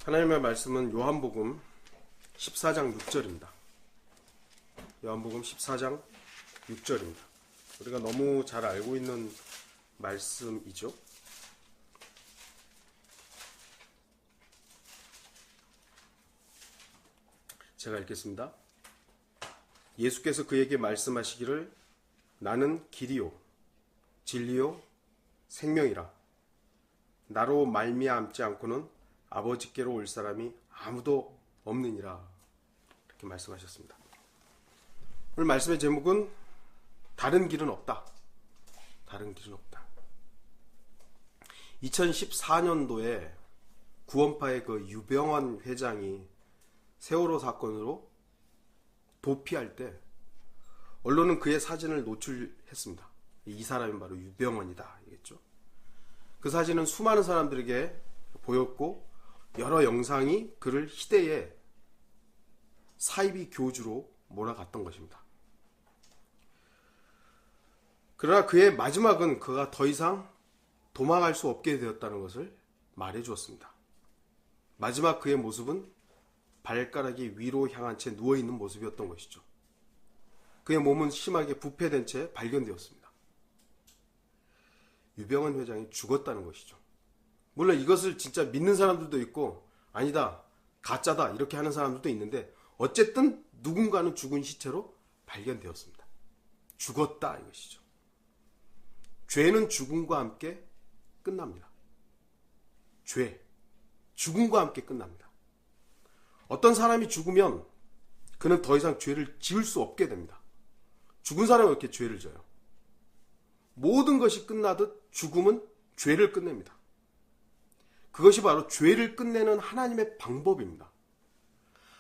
하나님의 말씀은 요한복음 14장 6절입니다. 요한복음 14장 6절입니다. 우리가 너무 잘 알고 있는 말씀이죠. 제가 읽겠습니다. 예수께서 그에게 말씀하시기를 나는 길이요 진리요 생명이라. 나로 말미암지 않고는 아버지께로 올 사람이 아무도 없느니라. 이렇게 말씀하셨습니다. 오늘 말씀의 제목은 다른 길은 없다. 다른 길은 없다. 2014년도에 구원파의 그 유병원 회장이 세월호 사건으로 도피할 때 언론은 그의 사진을 노출했습니다. 이 사람이 바로 유병원이다. 이겠죠. 그 사진은 수많은 사람들에게 보였고 여러 영상이 그를 희대의 사이비 교주로 몰아갔던 것입니다. 그러나 그의 마지막은 그가 더 이상 도망갈 수 없게 되었다는 것을 말해 주었습니다. 마지막 그의 모습은 발가락이 위로 향한 채 누워있는 모습이었던 것이죠. 그의 몸은 심하게 부패된 채 발견되었습니다. 유병원 회장이 죽었다는 것이죠. 물론 이것을 진짜 믿는 사람들도 있고 아니다, 가짜다 이렇게 하는 사람들도 있는데 어쨌든 누군가는 죽은 시체로 발견되었습니다. 죽었다 이것이죠. 죄는 죽음과 함께 끝납니다. 죄, 죽음과 함께 끝납니다. 어떤 사람이 죽으면 그는 더 이상 죄를 지을 수 없게 됩니다. 죽은 사람은 이렇게 죄를 져요. 모든 것이 끝나듯 죽음은 죄를 끝냅니다. 그것이 바로 죄를 끝내는 하나님의 방법입니다.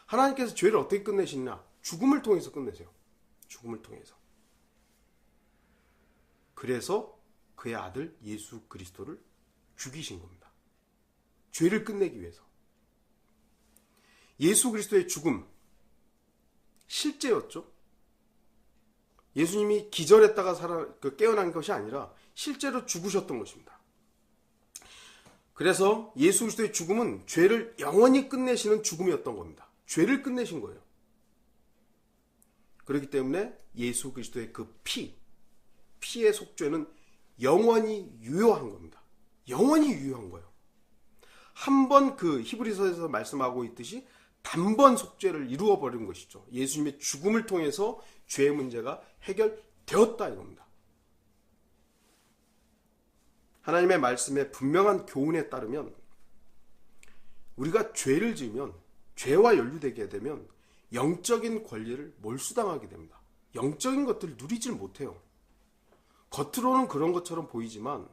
하나님께서 죄를 어떻게 끝내시느냐? 죽음을 통해서 끝내세요. 죽음을 통해서. 그래서 그의 아들 예수 그리스도를 죽이신 겁니다. 죄를 끝내기 위해서. 예수 그리스도의 죽음, 실제였죠. 예수님이 기절했다가 깨어난 것이 아니라 실제로 죽으셨던 것입니다. 그래서 예수 그리스도의 죽음은 죄를 영원히 끝내시는 죽음이었던 겁니다. 죄를 끝내신 거예요. 그렇기 때문에 예수 그리스도의 그 피의 속죄는 영원히 유효한 겁니다. 영원히 유효한 거예요. 한 번 그 히브리서에서 말씀하고 있듯이 단번 속죄를 이루어버린 것이죠. 예수님의 죽음을 통해서 죄의 문제가 해결되었다 이겁니다. 하나님의 말씀의 분명한 교훈에 따르면 우리가 죄를 지으면 죄와 연루되게 되면 영적인 권리를 몰수당하게 됩니다. 영적인 것들을 누리질 못해요. 겉으로는 그런 것처럼 보이지만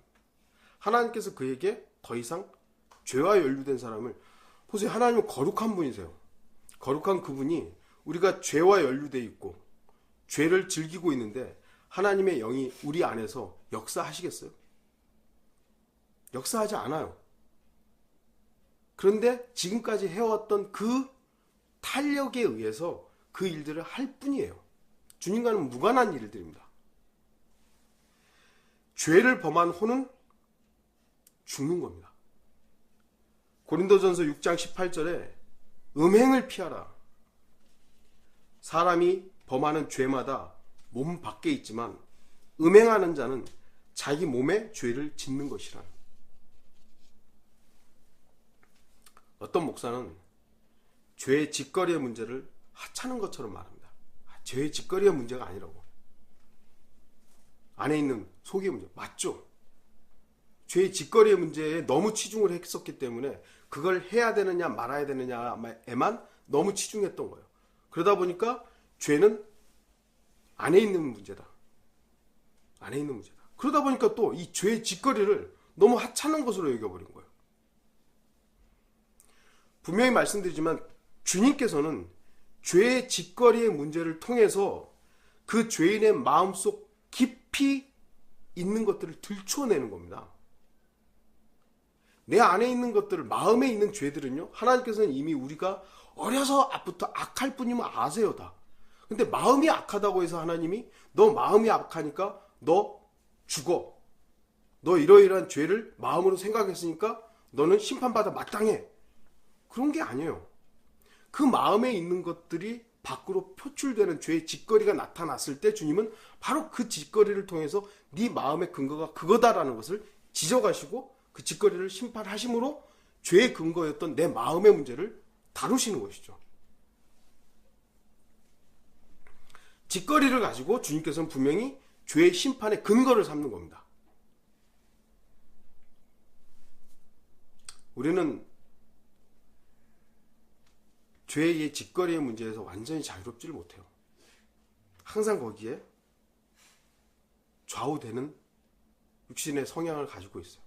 하나님께서 그에게 더 이상 죄와 연루된 사람을 보세요. 하나님은 거룩한 분이세요. 거룩한 그분이 우리가 죄와 연루되어 있고 죄를 즐기고 있는데 하나님의 영이 우리 안에서 역사하시겠어요? 역사하지 않아요. 그런데 지금까지 해왔던 그 탄력에 의해서 그 일들을 할 뿐이에요. 주님과는 무관한 일들입니다. 죄를 범한 혼은 죽는 겁니다. 고린도전서 6장 18절에 음행을 피하라. 사람이 범하는 죄마다 몸 밖에 있지만 음행하는 자는 자기 몸에 죄를 짓는 것이라. 어떤 목사는 죄의 짓거리의 문제를 하찮은 것처럼 말합니다. 죄의 짓거리의 문제가 아니라고. 안에 있는 속의 문제. 맞죠? 죄의 짓거리의 문제에 너무 치중을 했었기 때문에 그걸 해야 되느냐 말아야 되느냐에만 너무 치중했던 거예요. 그러다 보니까 죄는 안에 있는 문제다. 안에 있는 문제다. 그러다 보니까 또 이 죄의 짓거리를 너무 하찮은 것으로 여겨버린 거예요. 분명히 말씀드리지만 주님께서는 죄의 짓거리의 문제를 통해서 그 죄인의 마음속 깊이 있는 것들을 들춰내는 겁니다. 내 안에 있는 것들을, 마음에 있는 죄들은요, 하나님께서는 이미 우리가 어려서 앞부터 악할 뿐이면 아세요 다. 근데 마음이 악하다고 해서 하나님이 너 마음이 악하니까 너 죽어. 너 이러이러한 죄를 마음으로 생각했으니까 너는 심판받아 마땅해. 그런 게 아니에요. 그 마음에 있는 것들이 밖으로 표출되는 죄의 짓거리가 나타났을 때 주님은 바로 그 짓거리를 통해서 네 마음의 근거가 그거다라는 것을 지적하시고 그 짓거리를 심판하심으로 죄의 근거였던 내 마음의 문제를 다루시는 것이죠. 짓거리를 가지고 주님께서는 분명히 죄의 심판의 근거를 삼는 겁니다. 우리는 죄의 짓거리의 문제에서 완전히 자유롭지를 못해요. 항상 거기에 좌우되는 육신의 성향을 가지고 있어요.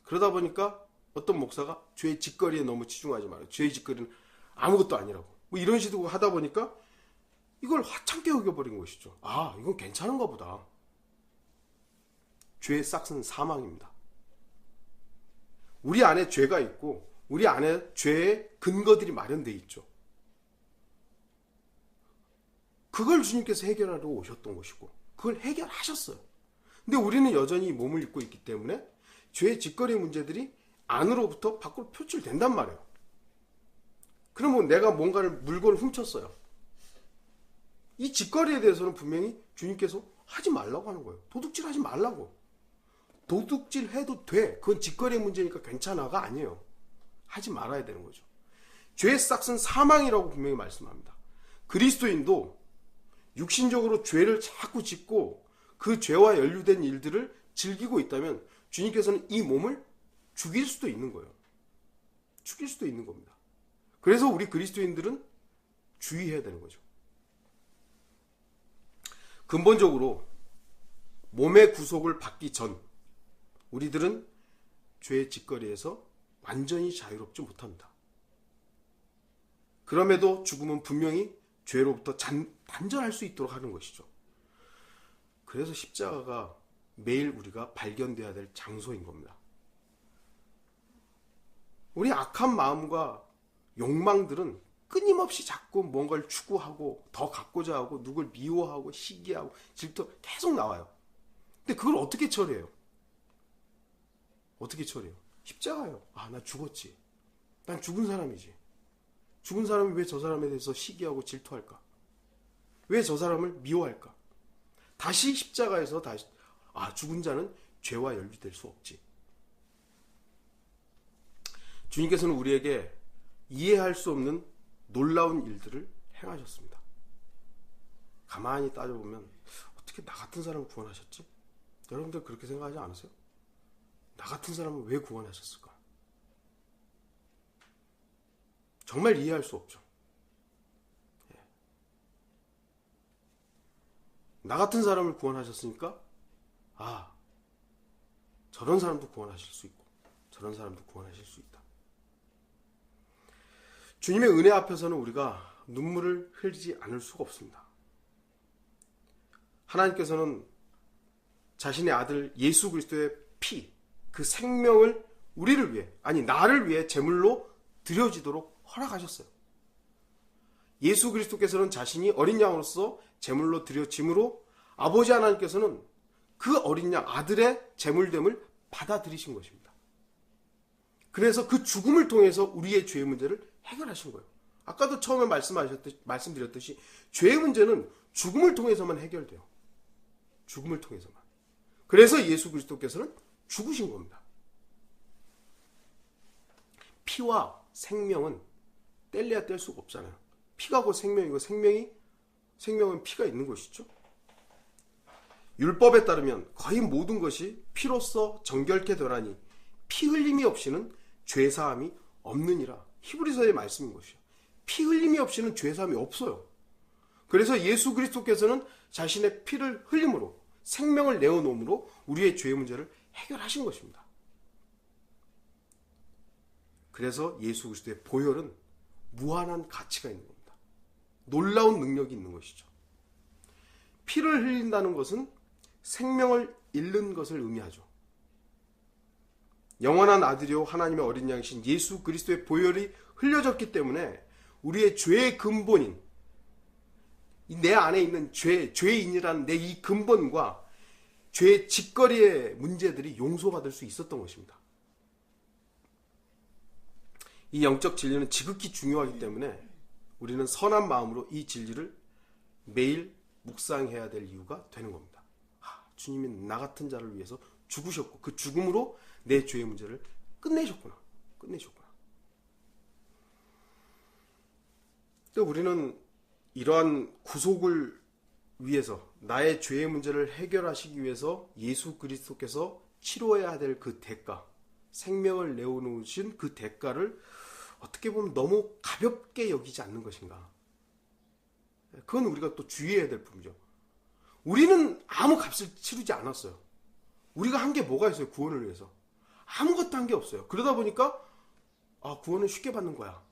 그러다 보니까 어떤 목사가 죄의 짓거리에 너무 치중하지 말아요. 죄의 짓거리는 아무것도 아니라고. 뭐 이런 식으로 하다 보니까 이걸 화창게 여겨버린 것이죠. 아, 이건 괜찮은가 보다. 죄의 싹은 사망입니다. 우리 안에 죄가 있고 우리 안에 죄의 근거들이 마련되어 있죠. 그걸 주님께서 해결하러 오셨던 것이고 그걸 해결하셨어요. 근데 우리는 여전히 몸을 입고 있기 때문에 죄의 짓거리 문제들이 안으로부터 밖으로 표출된단 말이에요. 그러면 내가 뭔가를 물건을 훔쳤어요. 이 짓거리에 대해서는 분명히 주님께서 하지 말라고 하는 거예요. 도둑질 하지 말라고. 도둑질 해도 돼. 그건 짓거리의 문제니까 괜찮아가 아니에요. 하지 말아야 되는 거죠. 죄의 싹은 사망이라고 분명히 말씀합니다. 그리스도인도 육신적으로 죄를 자꾸 짓고 그 죄와 연루된 일들을 즐기고 있다면 주님께서는 이 몸을 죽일 수도 있는 거예요. 죽일 수도 있는 겁니다. 그래서 우리 그리스도인들은 주의해야 되는 거죠. 근본적으로 몸의 구속을 받기 전 우리들은 죄의 짓거리에서 완전히 자유롭지 못합니다. 그럼에도 죽음은 분명히 죄로부터 단절할 수 있도록 하는 것이죠. 그래서 십자가가 매일 우리가 발견돼야 될 장소인 겁니다. 우리 악한 마음과 욕망들은 끊임없이 자꾸 뭔가를 추구하고 더 갖고자 하고 누굴 미워하고 시기하고 질투 계속 나와요. 근데 그걸 어떻게 처리해요? 어떻게 처리해요? 십자가예요. 아, 나 죽었지. 난 죽은 사람이지. 죽은 사람이 왜 저 사람에 대해서 시기하고 질투할까? 왜 저 사람을 미워할까? 다시 십자가에서 다시 죽은 자는 죄와 연루될 수 없지. 주님께서는 우리에게 이해할 수 없는 놀라운 일들을 행하셨습니다. 가만히 따져보면 어떻게 나 같은 사람을 구원하셨지? 여러분들 그렇게 생각하지 않으세요? 나 같은 사람을 왜 구원하셨을까? 정말 이해할 수 없죠. 나 같은 사람을 구원하셨으니까 저런 사람도 구원하실 수 있고 저런 사람도 구원하실 수 있다. 주님의 은혜 앞에서는 우리가 눈물을 흘리지 않을 수가 없습니다. 하나님께서는 자신의 아들 예수 그리스도의 피, 그 생명을 우리를 위해, 나를 위해 제물로 드려지도록 허락하셨어요. 예수 그리스도께서는 자신이 어린 양으로서 제물로 드려짐으로 아버지 하나님께서는 그 어린 양 아들의 제물됨을 받아들이신 것입니다. 그래서 그 죽음을 통해서 우리의 죄의 문제를 해결하신 거예요. 아까도 처음에 말씀드렸듯이 죄의 문제는 죽음을 통해서만 해결돼요. 죽음을 통해서만. 그래서 예수 그리스도께서는 죽으신 겁니다. 피와 생명은 뗄래야 뗄 수가 없잖아요. 피가 곧 생명이고 생명은 피가 있는 것이죠. 율법에 따르면 거의 모든 것이 피로써 정결케 되라니 피 흘림이 없이는 죄사함이 없느니라. 히브리서의 말씀인 것이요. 피 흘림이 없이는 죄사함이 없어요. 그래서 예수 그리스도께서는 자신의 피를 흘림으로 생명을 내어놓음으로 우리의 죄의 문제를 해결하신 것입니다. 그래서 예수 그리스도의 보혈은 무한한 가치가 있는 겁니다. 놀라운 능력이 있는 것이죠. 피를 흘린다는 것은 생명을 잃는 것을 의미하죠. 영원한 아들이요 하나님의 어린 양이신 예수 그리스도의 보혈이 흘려졌기 때문에 우리의 죄의 근본인 내 안에 있는 죄인이라는 내 이 근본과 죄의 짓거리의 문제들이 용서받을 수 있었던 것입니다. 이 영적 진리는 지극히 중요하기 때문에 우리는 선한 마음으로 이 진리를 매일 묵상해야 될 이유가 되는 겁니다. 주님이 나 같은 자를 위해서 죽으셨고 그 죽음으로 내 죄의 문제를 끝내셨구나. 또 우리는 이러한 구속을 위해서 나의 죄의 문제를 해결하시기 위해서 예수 그리스도께서 치러야 될 그 대가, 생명을 내어놓으신 그 대가를 어떻게 보면 너무 가볍게 여기지 않는 것인가. 그건 우리가 또 주의해야 될 부분이죠. 우리는 아무 값을 치르지 않았어요. 우리가 한 게 뭐가 있어요? 구원을 위해서. 아무것도 한 게 없어요. 그러다 보니까 구원은 쉽게 받는 거야.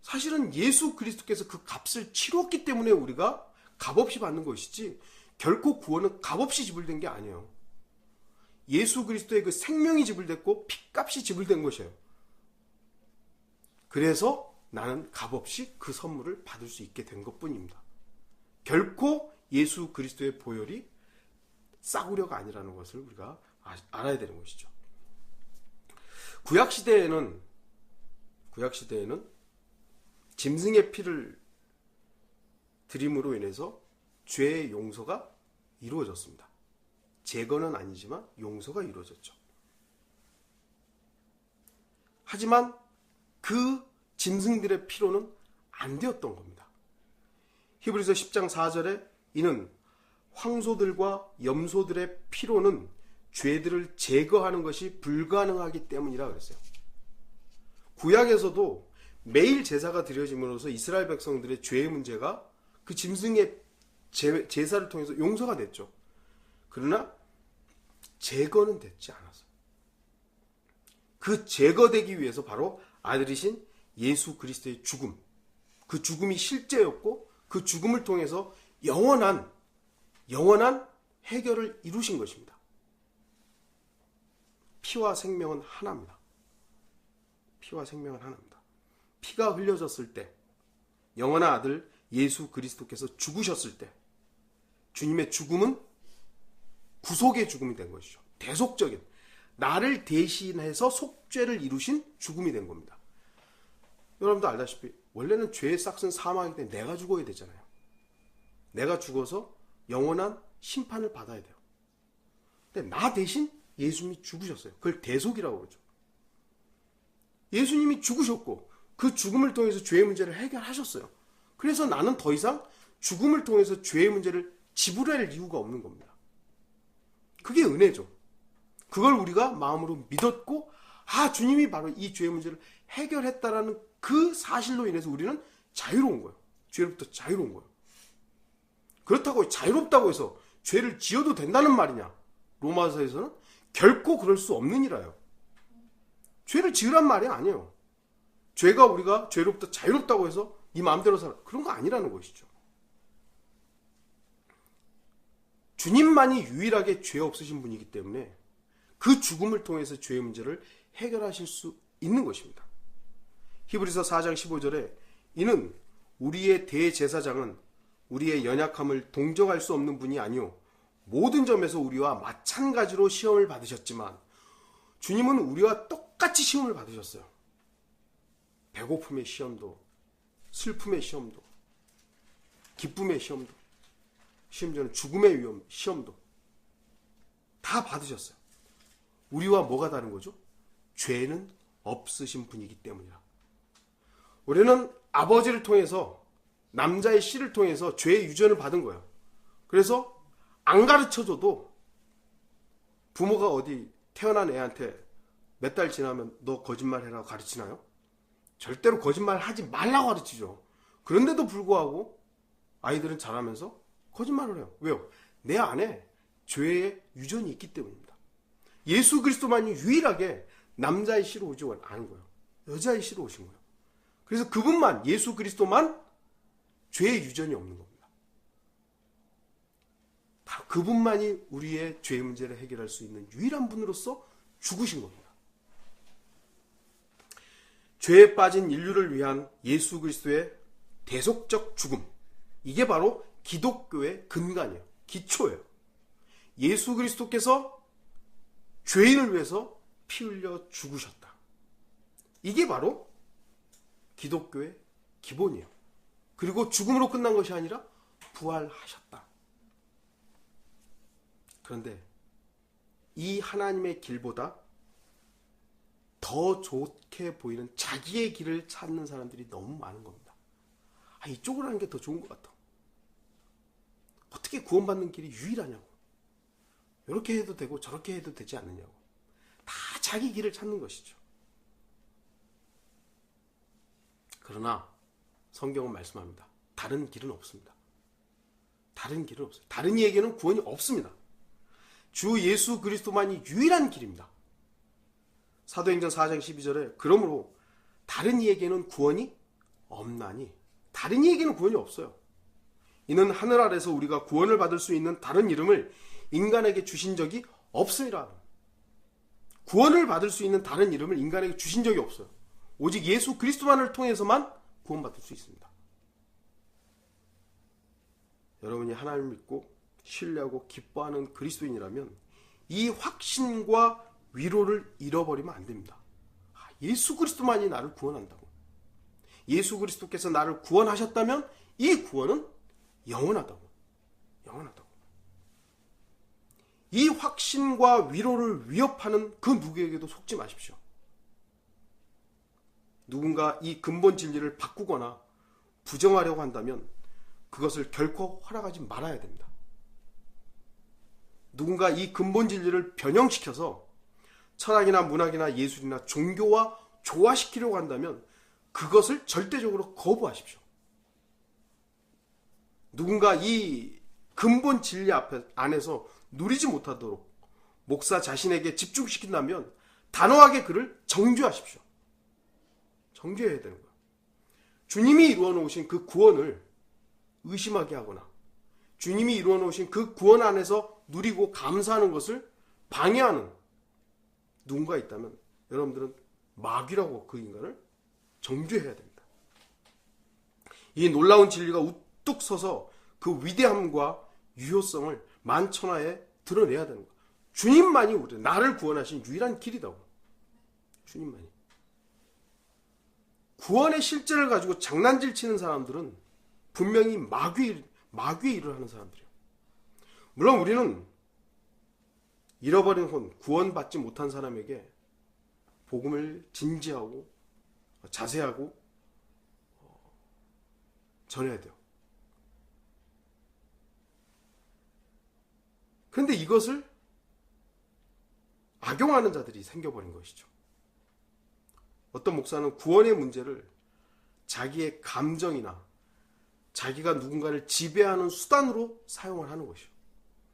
사실은 예수 그리스도께서 그 값을 치렀기 때문에 우리가 값없이 받는 것이지 결코 구원은 값없이 지불된 게 아니에요. 예수 그리스도의 그 생명이 지불됐고 피값이 지불된 것이에요. 그래서 나는 값없이 그 선물을 받을 수 있게 된 것뿐입니다. 결코 예수 그리스도의 보혈이 싸구려가 아니라는 것을 우리가 알아야 되는 것이죠. 구약시대에는 짐승의 피를 드림으로 인해서 죄의 용서가 이루어졌습니다. 제거는 아니지만 용서가 이루어졌죠. 하지만 그 짐승들의 피로는 안 되었던 겁니다. 히브리서 10장 4절에 이는 황소들과 염소들의 피로는 죄들을 제거하는 것이 불가능하기 때문이라 그랬어요. 구약에서도 매일 제사가 드려짐으로써 이스라엘 백성들의 죄의 문제가 그 짐승의 제사를 통해서 용서가 됐죠. 그러나 제거는 되지 않았어요. 그 제거되기 위해서 바로 아들이신 예수 그리스도의 죽음, 그 죽음이 실제였고 그 죽음을 통해서 영원한 해결을 이루신 것입니다. 피와 생명은 하나입니다. 피가 흘려졌을 때, 영원한 아들 예수 그리스도께서 죽으셨을 때 주님의 죽음은 구속의 죽음이 된 것이죠. 대속적인, 나를 대신해서 속죄를 이루신 죽음이 된 겁니다. 여러분도 알다시피 원래는 죄의 싹은 사망이기 때문에 내가 죽어야 되잖아요. 내가 죽어서 영원한 심판을 받아야 돼요. 근데 나 대신 예수님이 죽으셨어요. 그걸 대속이라고 그러죠. 예수님이 죽으셨고 그 죽음을 통해서 죄의 문제를 해결하셨어요. 그래서 나는 더 이상 죽음을 통해서 죄의 문제를 지불할 이유가 없는 겁니다. 그게 은혜죠. 그걸 우리가 마음으로 믿었고 주님이 바로 이 죄의 문제를 해결했다라는 그 사실로 인해서 우리는 자유로운 거예요. 죄로부터 자유로운 거예요. 그렇다고 자유롭다고 해서 죄를 지어도 된다는 말이냐? 로마서에서는 결코 그럴 수 없느니라요. 죄를 지으란 말이 아니에요. 우리가 죄로부터 자유롭다고 해서 네 마음대로 살아. 그런 거 아니라는 것이죠. 주님만이 유일하게 죄 없으신 분이기 때문에 그 죽음을 통해서 죄의 문제를 해결하실 수 있는 것입니다. 히브리서 4장 15절에 이는 우리의 대제사장은 우리의 연약함을 동정할 수 없는 분이 아니요 모든 점에서 우리와 마찬가지로 시험을 받으셨지만 주님은 우리와 똑같이 시험을 받으셨어요. 배고픔의 시험도, 슬픔의 시험도, 기쁨의 시험도, 심지어는 죽음의 시험도 다 받으셨어요. 우리와 뭐가 다른 거죠? 죄는 없으신 분이기 때문이라. 우리는 아버지를 통해서, 남자의 씨를 통해서 죄의 유전을 받은 거예요. 그래서 안 가르쳐줘도 부모가 어디 태어난 애한테 몇 달 지나면 너 거짓말해라고 가르치나요? 절대로 거짓말 하지 말라고 가르치죠. 그런데도 불구하고 아이들은 자라면서 거짓말을 해요. 왜요? 내 안에 죄의 유전이 있기 때문입니다. 예수 그리스도만이 유일하게 남자의 씨로 오지 않은 거예요. 여자의 씨로 오신 거예요. 그래서 그분만, 예수 그리스도만 죄의 유전이 없는 겁니다. 바로 그분만이 우리의 죄의 문제를 해결할 수 있는 유일한 분으로서 죽으신 겁니다. 죄에 빠진 인류를 위한 예수 그리스도의 대속적 죽음, 이게 바로 기독교의 근간이에요. 기초예요. 예수 그리스도께서 죄인을 위해서 피 흘려 죽으셨다. 이게 바로 기독교의 기본이에요. 그리고 죽음으로 끝난 것이 아니라 부활하셨다. 그런데 이 하나님의 길보다 더 좋게 보이는 자기의 길을 찾는 사람들이 너무 많은 겁니다. 이쪽으로 하는 게 더 좋은 것 같아. 어떻게 구원받는 길이 유일하냐고. 이렇게 해도 되고 저렇게 해도 되지 않느냐고. 다 자기 길을 찾는 것이죠. 그러나 성경은 말씀합니다. 다른 길은 없습니다. 다른 길은 없어요. 다른 이에게는 구원이 없습니다. 주 예수 그리스도만이 유일한 길입니다. 사도행전 4장 12절에 그러므로 다른 이에게는 구원이 없나니, 다른 이에게는 구원이 없어요. 이는 하늘 아래서 우리가 구원을 받을 수 있는 다른 이름을 인간에게 주신 적이 없으니라. 구원을 받을 수 있는 다른 이름을 인간에게 주신 적이 없어요. 오직 예수 그리스도만을 통해서만 구원받을 수 있습니다. 여러분이 하나님을 믿고 신뢰하고 기뻐하는 그리스도인이라면 이 확신과 위로를 잃어버리면 안 됩니다. 예수 그리스도만이 나를 구원한다고. 예수 그리스도께서 나를 구원하셨다면 이 구원은 영원하다고. 영원하다고. 이 확신과 위로를 위협하는 그 누구에게도 속지 마십시오. 누군가 이 근본 진리를 바꾸거나 부정하려고 한다면 그것을 결코 허락하지 말아야 됩니다. 누군가 이 근본 진리를 변형시켜서 철학이나 문학이나 예술이나 종교와 조화시키려고 한다면 그것을 절대적으로 거부하십시오. 누군가 이 근본 진리 안에서 누리지 못하도록 목사 자신에게 집중시킨다면 단호하게 그를 정죄하십시오. 정죄해야 되는 거예요. 주님이 이루어 놓으신 그 구원을 의심하게 하거나 주님이 이루어 놓으신 그 구원 안에서 누리고 감사하는 것을 방해하는 누군가 있다면 여러분들은 마귀라고 그 인간을 정죄해야 됩니다. 이 놀라운 진리가 우뚝 서서 그 위대함과 유효성을 만천하에 드러내야 되는 거예요. 주님만이 나를 구원하신 유일한 길이다고. 주님만이. 구원의 실제를 가지고 장난질 치는 사람들은 분명히 마귀의 일을 하는 사람들이에요. 물론 우리는 잃어버린 혼, 구원받지 못한 사람에게 복음을 진지하고 자세하고 전해야 돼요. 그런데 이것을 악용하는 자들이 생겨버린 것이죠. 어떤 목사는 구원의 문제를 자기의 감정이나 자기가 누군가를 지배하는 수단으로 사용을 하는 것이요.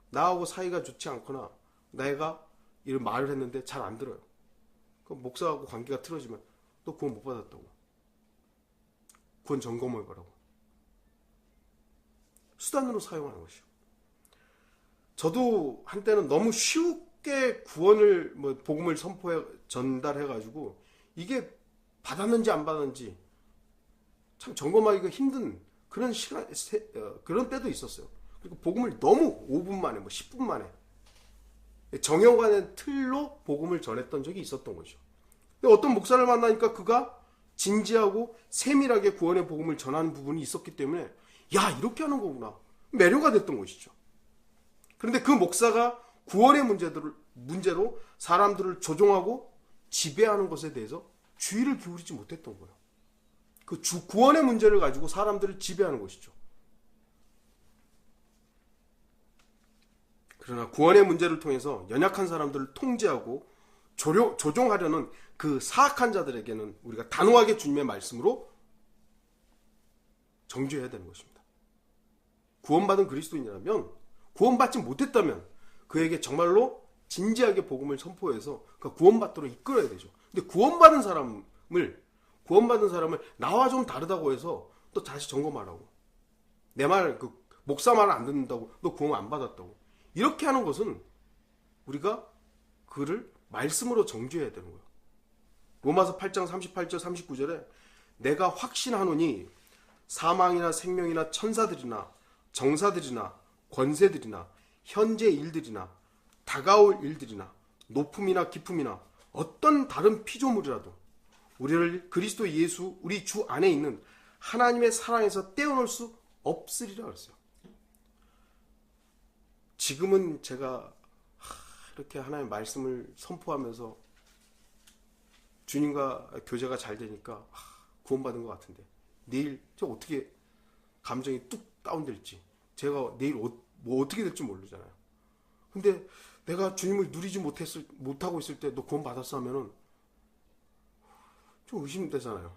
나하고 사이가 좋지 않거나 내가 이런 말을 했는데 잘 안 들어요. 그럼 목사하고 관계가 틀어지면 너 구원 못 받았다고. 구원 점검해보라고. 수단으로 사용하는 것이요. 저도 한때는 너무 쉽게 구원을 복음을 전달해가지고 이게 받았는지 안 받았는지 참 점검하기가 힘든 그런 시간, 그런 때도 있었어요. 그리고 복음을 너무 5분 만에, 10분 만에 정형화된 틀로 복음을 전했던 적이 있었던 거죠. 근데 어떤 목사를 만나니까 그가 진지하고 세밀하게 구원의 복음을 전하는 부분이 있었기 때문에 야, 이렇게 하는 거구나. 매료가 됐던 것이죠. 그런데 그 목사가 구원의 문제로 사람들을 조종하고 지배하는 것에 대해서 주의를 기울이지 못했던 거예요. 그 구원의 문제를 가지고 사람들을 지배하는 것이죠. 그러나 구원의 문제를 통해서 연약한 사람들을 통제하고 조종하려는 그 사악한 자들에게는 우리가 단호하게 주님의 말씀으로 정죄해야 되는 것입니다. 구원받은 그리스도인이라면, 구원받지 못했다면 그에게 정말로 진지하게 복음을 선포해서 구원받도록 이끌어야 되죠. 근데 구원받은 사람을 나와 좀 다르다고 해서 또 다시 점검하라고. 내 말, 목사 말을 안 듣는다고 너 구원 안 받았다고. 이렇게 하는 것은 우리가 그를 말씀으로 정죄해야 되는 거예요. 로마서 8장 38절 39절에 내가 확신하노니 사망이나 생명이나 천사들이나 정사들이나 권세들이나 현재 일들이나 다가올 일들이나 높음이나 깊음이나 어떤 다른 피조물이라도 우리를 그리스도 예수 우리 주 안에 있는 하나님의 사랑에서 떼어놓을 수 없으리라 그랬어요. 지금은 제가 이렇게 하나님의 말씀을 선포하면서 주님과 교제가 잘 되니까 구원받은 것 같은데 내일 저 어떻게 감정이 뚝 다운될지 제가 내일 뭐 어떻게 될지 모르잖아요. 근데 내가 주님을 누리지 못하고 있을 때 너 구원 받았어 하면은 좀 의심되잖아요.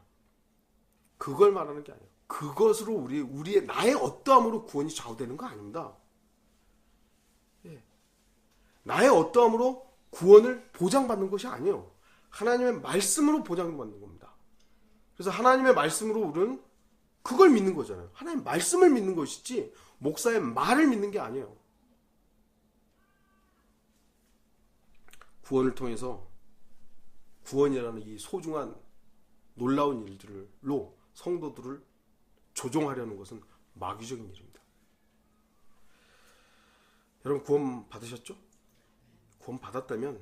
그걸 말하는 게 아니에요. 그것으로 우리의 나의 어떠함으로 구원이 좌우되는 거 아닙니다. 예. 나의 어떠함으로 구원을 보장받는 것이 아니에요. 하나님의 말씀으로 보장받는 겁니다. 그래서 하나님의 말씀으로 우리는 그걸 믿는 거잖아요. 하나님의 말씀을 믿는 것이지 목사의 말을 믿는 게 아니에요. 구원을 통해서 구원이라는 이 소중한 놀라운 일들로 성도들을 조종하려는 것은 마귀적인 일입니다. 여러분 구원 받으셨죠? 구원 받았다면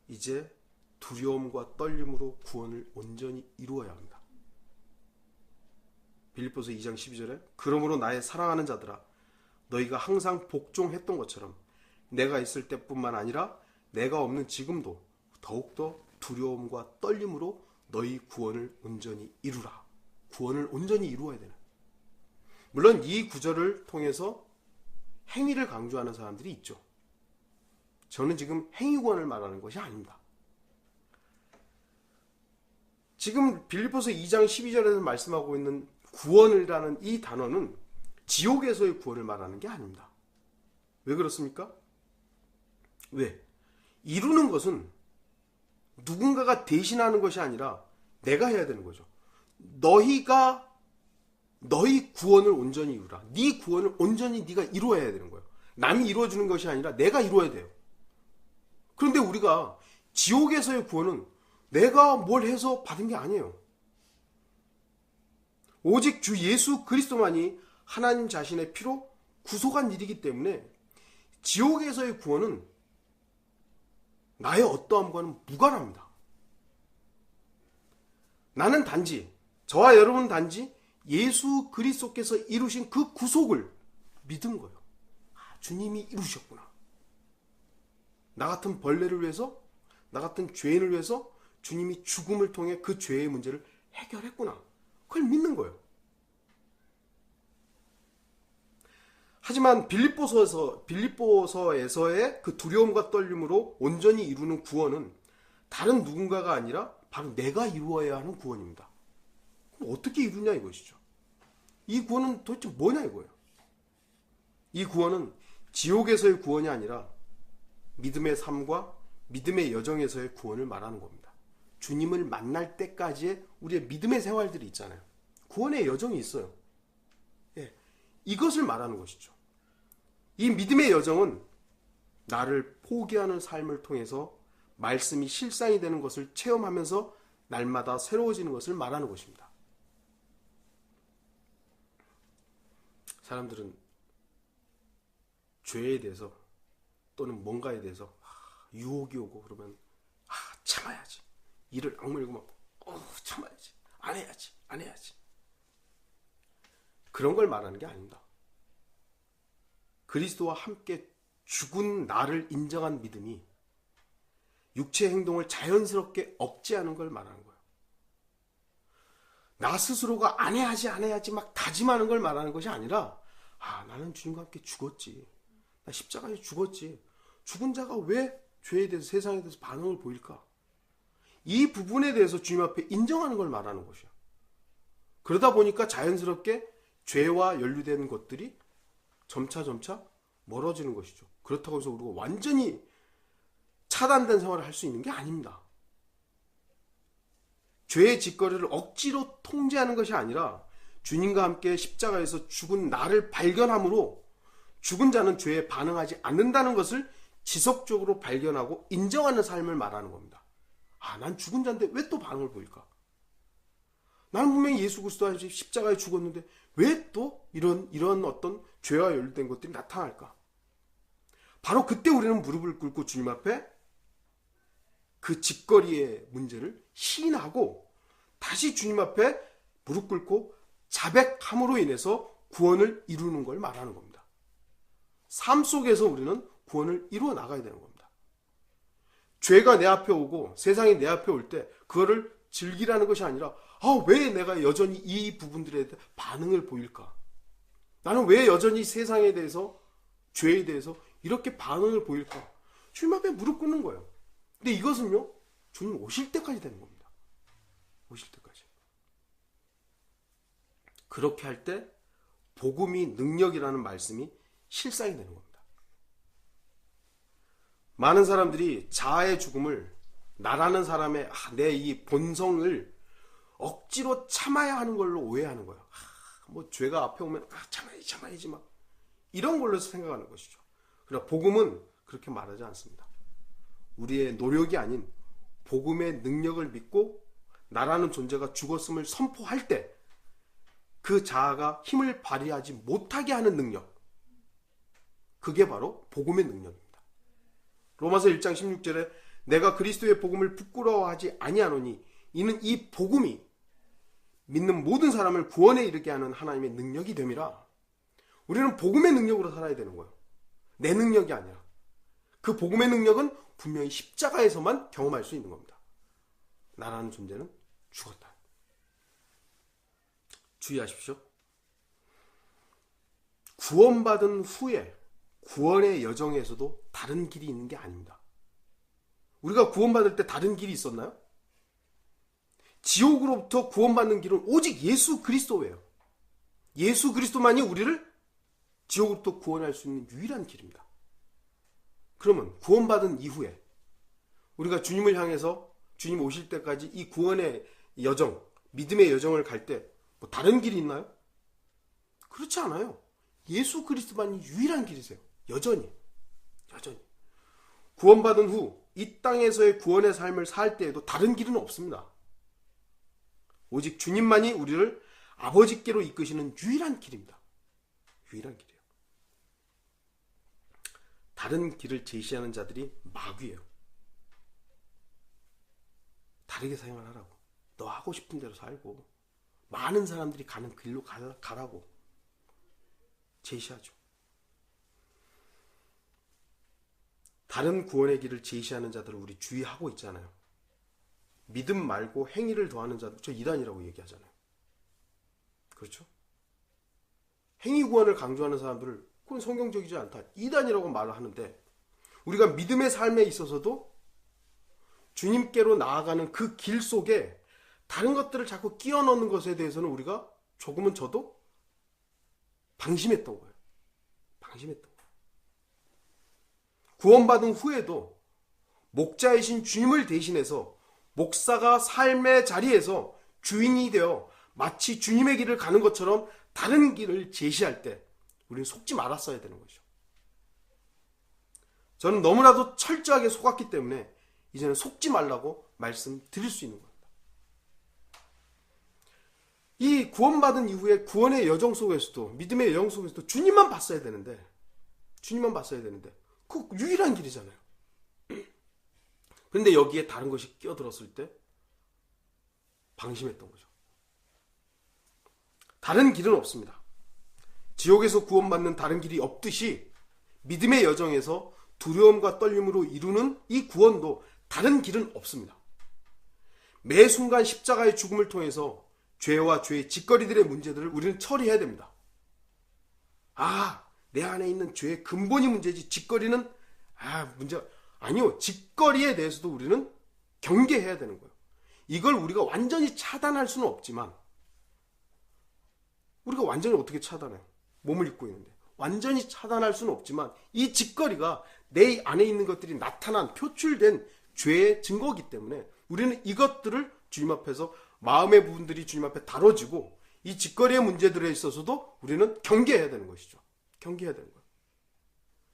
이제 두려움과 떨림으로 구원을 온전히 이루어야 합니다. 빌립보서 2장 12절에 그러므로 나의 사랑하는 자들아 너희가 항상 복종했던 것처럼 내가 있을 때뿐만 아니라 내가 없는 지금도 더욱더 두려움과 떨림으로 너희 구원을 온전히 이루라. 구원을 온전히 이루어야 되는. 물론 이 구절을 통해서 행위를 강조하는 사람들이 있죠. 저는 지금 행위 구원을 말하는 것이 아닙니다. 지금 빌립보서 2장 12절에서 말씀하고 있는 구원이라는 이 단어는 지옥에서의 구원을 말하는 게 아닙니다. 왜 그렇습니까? 왜? 이루는 것은 누군가가 대신하는 것이 아니라 내가 해야 되는 거죠. 너희 구원을 온전히 이루라. 네 구원을 온전히 네가 이루어야 되는 거예요. 남이 이루어주는 것이 아니라 내가 이루어야 돼요. 그런데 우리가 지옥에서의 구원은 내가 뭘 해서 받은 게 아니에요. 오직 주 예수 그리스도만이 하나님 자신의 피로 구속한 일이기 때문에 지옥에서의 구원은 나의 어떠함과는 무관합니다. 나는 단지, 저와 여러분은 단지 예수 그리스도께서 이루신 그 구속을 믿은 거예요. 주님이 이루셨구나. 나 같은 벌레를 위해서, 나 같은 죄인을 위해서 주님이 죽음을 통해 그 죄의 문제를 해결했구나. 그걸 믿는 거예요. 하지만 빌립보서에서의 그 두려움과 떨림으로 온전히 이루는 구원은 다른 누군가가 아니라 바로 내가 이루어야 하는 구원입니다. 그럼 어떻게 이루냐 이것이죠. 이 구원은 도대체 뭐냐 이거예요. 이 구원은 지옥에서의 구원이 아니라 믿음의 삶과 믿음의 여정에서의 구원을 말하는 겁니다. 주님을 만날 때까지의 우리의 믿음의 생활들이 있잖아요. 구원의 여정이 있어요. 예, 이것을 말하는 것이죠. 이 믿음의 여정은 나를 포기하는 삶을 통해서 말씀이 실상이 되는 것을 체험하면서 날마다 새로워지는 것을 말하는 것입니다. 사람들은 죄에 대해서 또는 뭔가에 대해서 유혹이 오고 그러면 참아야지. 이를 악물고 막 참아야지. 안 해야지. 그런 걸 말하는 게 아닙니다. 그리스도와 함께 죽은 나를 인정한 믿음이 육체 행동을 자연스럽게 억제하는 걸 말하는 거예요. 나 스스로가 안 해야지 막 다짐하는 걸 말하는 것이 아니라 나는 주님과 함께 죽었지. 나 십자가에 죽었지. 죽은 자가 왜 죄에 대해서 세상에 대해서 반응을 보일까? 이 부분에 대해서 주님 앞에 인정하는 걸 말하는 것이야. 그러다 보니까 자연스럽게 죄와 연루되는 것들이 점차 멀어지는 것이죠. 그렇다고 해서 우리가 완전히 차단된 생활을 할 수 있는 게 아닙니다. 죄의 짓거리를 억지로 통제하는 것이 아니라 주님과 함께 십자가에서 죽은 나를 발견함으로 죽은 자는 죄에 반응하지 않는다는 것을 지속적으로 발견하고 인정하는 삶을 말하는 겁니다. 난 죽은 자인데 왜 또 반응을 보일까? 나는 분명히 예수 그리스도 십자가에 죽었는데 왜 또 이런 어떤 죄와 연루된 것들이 나타날까? 바로 그때 우리는 무릎을 꿇고 주님 앞에 그 직거리의 문제를 시인하고 다시 주님 앞에 무릎 꿇고 자백함으로 인해서 구원을 이루는 걸 말하는 겁니다. 삶 속에서 우리는 구원을 이루어 나가야 되는 겁니다. 죄가 내 앞에 오고 세상이 내 앞에 올 때 그거를 즐기라는 것이 아니라 왜 내가 여전히 이 부분들에 대해 반응을 보일까? 나는 왜 여전히 세상에 대해서 죄에 대해서 이렇게 반응을 보일까? 주님 앞에 무릎 꿇는 거예요. 근데 이것은요, 주님 오실 때까지 되는 겁니다. 오실 때까지. 그렇게 할 때 복음이 능력이라는 말씀이 실상이 되는 겁니다. 많은 사람들이 자아의 죽음을 나라는 사람의 내 이 본성을 억지로 참아야 하는 걸로 오해하는 거예요. 뭐 죄가 앞에 오면 참아야지 막 이런 걸로 생각하는 것이죠. 그러나 복음은 그렇게 말하지 않습니다. 우리의 노력이 아닌 복음의 능력을 믿고 나라는 존재가 죽었음을 선포할 때 그 자아가 힘을 발휘하지 못하게 하는 능력, 그게 바로 복음의 능력입니다. 로마서 1장 16절에 내가 그리스도의 복음을 부끄러워하지 아니하노니 이는 이 복음이 믿는 모든 사람을 구원에 이르게 하는 하나님의 능력이 됨이라. 우리는 복음의 능력으로 살아야 되는 거예요. 내 능력이 아니라. 그 복음의 능력은 분명히 십자가에서만 경험할 수 있는 겁니다. 나라는 존재는 죽었다. 주의하십시오. 구원받은 후에 구원의 여정에서도 다른 길이 있는 게 아닙니다. 우리가 구원받을 때 다른 길이 있었나요? 지옥으로부터 구원받는 길은 오직 예수 그리스도예요. 예수 그리스도만이 우리를 지옥으로부터 구원할 수 있는 유일한 길입니다. 그러면 구원받은 이후에 우리가 주님을 향해서 주님 오실 때까지 이 구원의 여정, 믿음의 여정을 갈 때 뭐 다른 길이 있나요? 그렇지 않아요. 예수 그리스도만이 유일한 길이세요. 여전히. 구원받은 후 이 땅에서의 구원의 삶을 살 때에도 다른 길은 없습니다. 오직 주님만이 우리를 아버지께로 이끄시는 유일한 길입니다. 유일한 길이에요. 다른 길을 제시하는 자들이 마귀예요. 다르게 생활하라고. 너 하고 싶은 대로 살고 많은 사람들이 가는 길로 가라고 제시하죠. 다른 구원의 길을 제시하는 자들을 우리 주의하고 있잖아요. 믿음 말고 행위를 더하는 자들, 저 이단이라고 얘기하잖아요. 그렇죠? 행위 구원을 강조하는 사람들을 그건 성경적이지 않다, 이단이라고 말을 하는데, 우리가 믿음의 삶에 있어서도 주님께로 나아가는 그 길 속에 다른 것들을 자꾸 끼워 넣는 것에 대해서는 우리가 조금은 저도 방심했던 거예요. 구원받은 후에도 목자이신 주님을 대신해서 목사가 삶의 자리에서 주인이 되어 마치 주님의 길을 가는 것처럼 다른 길을 제시할 때 우리는 속지 말았어야 되는 거죠. 저는 너무나도 철저하게 속았기 때문에 이제는 속지 말라고 말씀드릴 수 있는 겁니다. 이 구원받은 이후에 구원의 여정 속에서도, 믿음의 여정 속에서도 주님만 봤어야 되는데 그 유일한 길이잖아요. 그런데 여기에 다른 것이 끼어들었을 때 방심했던 거죠. 다른 길은 없습니다. 지옥에서 구원받는 다른 길이 없듯이 믿음의 여정에서 두려움과 떨림으로 이루는 이 구원도 다른 길은 없습니다. 매 순간 십자가의 죽음을 통해서 죄와 죄의 짓거리들의 문제들을 우리는 처리해야 됩니다. 내 안에 있는 죄의 근본이 문제지 짓거리는 문제가 아니요. 짓거리에 대해서도 우리는 경계해야 되는 거예요. 이걸 우리가 완전히 차단할 수는 없지만, 우리가 완전히 어떻게 차단해요? 몸을 입고 있는데 완전히 차단할 수는 없지만 이 짓거리가 내 안에 있는 것들이 나타난, 표출된 죄의 증거이기 때문에 우리는 이것들을 주님 앞에서, 마음의 부분들이 주님 앞에 다뤄지고 이 짓거리의 문제들에 있어서도 우리는 경계해야 되는 것이죠. 경계해야 되는 거예요.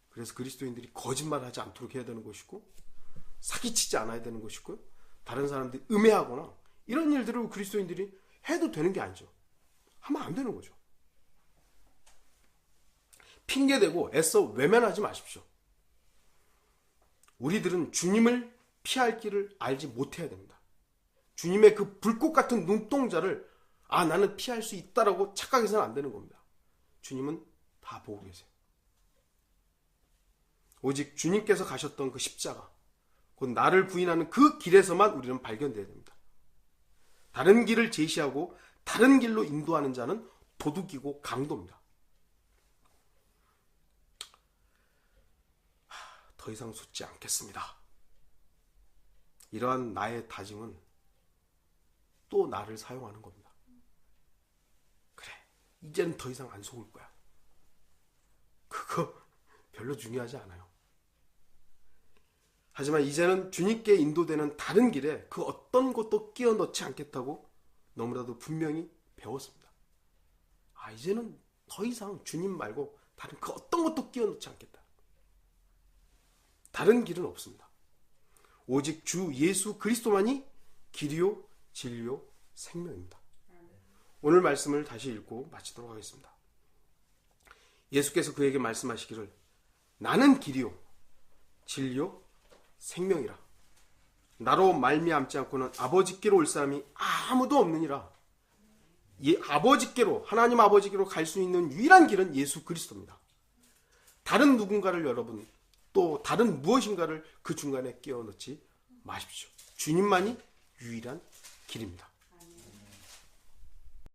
그래서 그리스도인들이 거짓말하지 않도록 해야 되는 것이고, 사기치지 않아야 되는 것이고요. 다른 사람들이 음해하거나 이런 일들을 그리스도인들이 해도 되는 게 아니죠. 하면 안 되는 거죠. 핑계대고 애써 외면하지 마십시오. 우리들은 주님을 피할 길을 알지 못해야 됩니다. 주님의 그 불꽃 같은 눈동자를 나는 피할 수 있다라고 착각해서는 안 되는 겁니다. 주님은 다 보고 계세요. 오직 주님께서 가셨던 그 십자가, 곧 나를 부인하는 그 길에서만 우리는 발견돼야 됩니다. 다른 길을 제시하고 다른 길로 인도하는 자는 도둑이고 강도입니다. 더 이상 속지 않겠습니다. 이러한 나의 다짐은 또 나를 사용하는 겁니다. 그래, 이제는 더 이상 안 속을 거야. 그거 별로 중요하지 않아요. 하지만 이제는 주님께 인도되는 다른 길에 그 어떤 것도 끼워 넣지 않겠다고 너무나도 분명히 배웠습니다. 이제는 더 이상 주님 말고 다른 그 어떤 것도 끼워 넣지 않겠다. 다른 길은 없습니다. 오직 주 예수 그리스도만이 길이요 진리요 생명입니다. 오늘 말씀을 다시 읽고 마치도록 하겠습니다. 예수께서 그에게 말씀하시기를 나는 길이요 진리요 생명이라. 나로 말미암지 않고는 아버지께로 올 사람이 아무도 없느니라. 아버지께로, 하나님 아버지께로 갈 수 있는 유일한 길은 예수 그리스도입니다. 다른 누군가를 여러분 또 다른 무엇인가를 그 중간에 끼워 넣지 마십시오. 주님만이 유일한 길입니다.